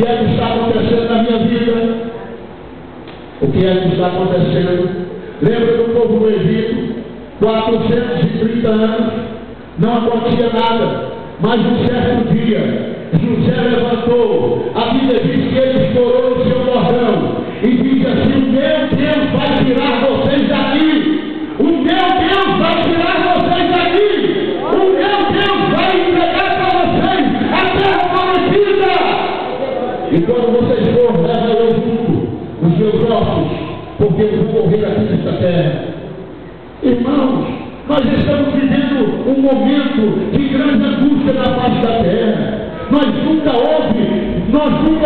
que é que está acontecendo na minha vida? O que é que está acontecendo? Lembra do povo do Egito? 430 anos, não acontecia nada, mas um certo dia, José levantou, a Bíblia diz que ele estourou o seu cordão, e diz assim: o meu Deus vai tirar vocês daqui, o meu Deus vai tirar vocês daqui, o meu Deus vai entregar para vocês a terra prometida, e quando vocês forem, leva eu junto, os meus ossos, porque eu vou morrer aqui nesta terra. Irmãos, nós estamos vivendo um momento de grande angústia na face da terra. Nós nunca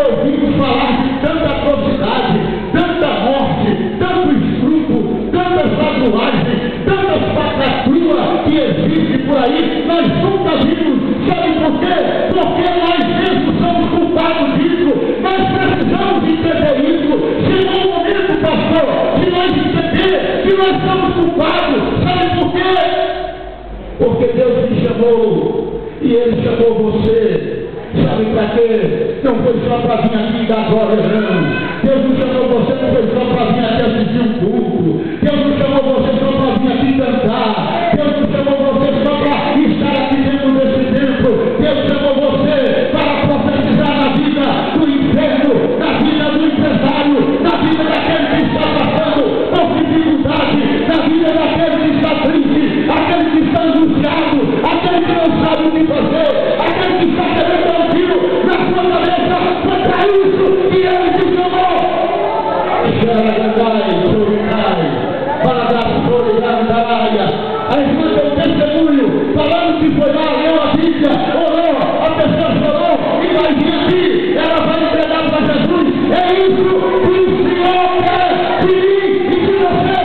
ouvimos falar de tanta atrocidade, tanta morte, tanto estupro, tantas ladruagens, tantas falcatruas que existem por aí. Nós nunca vimos. Sabe por quê? Porque nós mesmos somos culpados disso. Nós precisamos entender isso. Se no momento, pastor, se nós entender que nós somos culpados, sabe por quê? Porque Deus me chamou e Ele chamou você. Sabe para quê? Não foi só para vir aqui dar glória, não. Deus não chamou você, não foi só para vir aqui assistir um culto. Deus não chamou você só para vir aqui cantar. Deus não chamou você só para estar aqui dentro desse templo. Deus chamou você para profetizar na vida do inferno, na vida do empresário, na vida daquele que está passando por dificuldade, na vida daquele que está triste, aquele que está angustiado, aquele que não sabe o que fazer, aquele que está querendo dar um tiro na sua cabeça. Foi para isso que Ele te chamou. Para dar solidariedade da área. A irmã deu testemunho, falando que foi lá, leu a Bíblia, orou, a pessoa chorou e vai vir aqui, ela vai entregar para Jesus. É isso que o Senhor quer de mim e de você.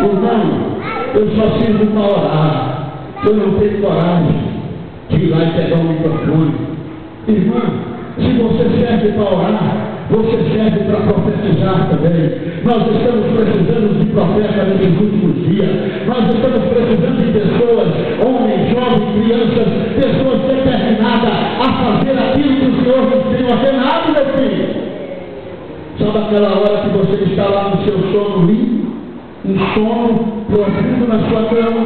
Irmão, eu só sirvo para orar. Eu não tenho coragem de ir lá e pegar o microfone. Irmã, se você serve para orar, você serve para profetizar também. Nós estamos precisando de profetas nesses últimos dias. Nós estamos precisando de pessoas, homens, jovens, crianças, pessoas determinadas a fazer aquilo que o Senhor nos tem ordenado, meu filho. Sabe aquela hora que você está lá no seu sono limpo, um sono profundo na sua cama,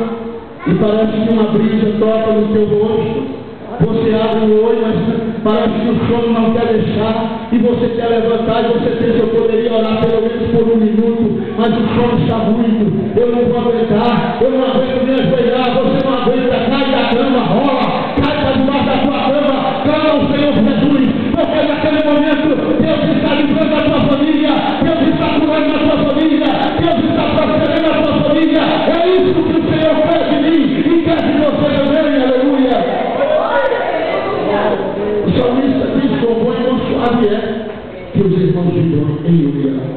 e parece que uma brisa toca no teu rosto? Você abre o olho, mas parece que o sono não quer deixar, e você quer levantar, e você pensa: eu poderia orar pelo menos por um minuto, mas o sono está muito, eu não vou aguentar, eu não aguento me ajoelhar. Você não aguenta, cai da cama, rola, cai para debaixo da tua cama, clama ao Senhor Jesus, porque naquele momento Deus está livrando a tua família, Deus está curando a tua família, Deus está prosperando a tua família. É isso que o Senhor quer de mim e quer de você também. Aleluia. O salmista diz: como suave é que os irmãos vibram em unidade.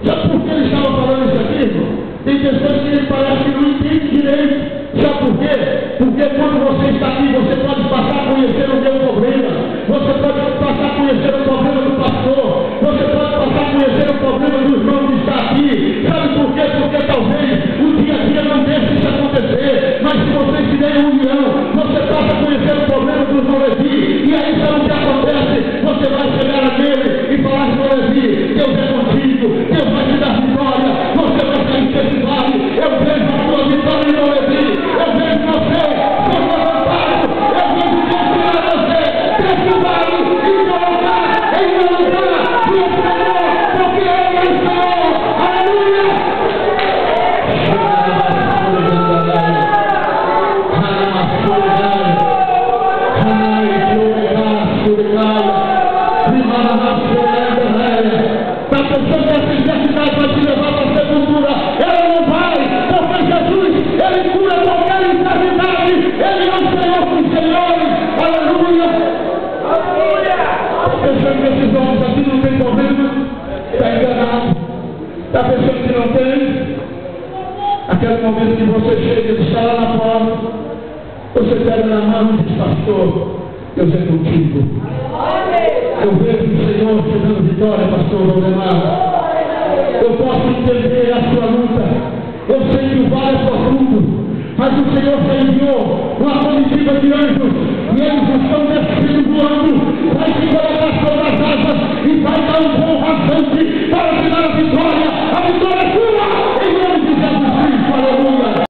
Sabe por que ele estava falando isso aqui, irmão? Tem pessoas que ele parece que não entende direito. Sabe por quê? Porque quando você está aqui, você pode passar a conhecer o meu problema, você pode passar a conhecer o problema do pastor, você pode passar a conhecer o problema do irmão que está aqui. Sabe por quê? Porque talvez o dia a dia não deixe isso acontecer, mas se você estiver em união, você passa a conhecer o problema do irmão Levi, e aí sabe o que acontece? Você vai chegar nele e falar: irmão Levi, Deus é contigo, Deus vai te dar vitória, você vai sair desse vale. Eu vejo a tua vitória, irmão Levi. Eu vejo você sendo levantado, eu vejo Deus tirar você desse vale e colocar em um lugar do Senhor, porque Ele é o Senhor. Aleluia! Está pensando que essa identidade vai te levar para a sepultura? Ela não vai, porque Jesus, Ele cura qualquer enfermidade. Ele é o Senhor dos senhores. Aleluia! Está pensando que esses homens aqui não tem problema? Está enganado. Está pensando que não tem? Aquele momento que você chega, ele está lá na porta, você pega na mão e diz: pastor, Deus é contigo. Eu vejo o Senhor te dando vitória, pastor Valdemar. Eu posso entender a sua luta. Eu sei que o vale é profundo, mas o Senhor enviou uma comitiva de anjos, e eles estão descendo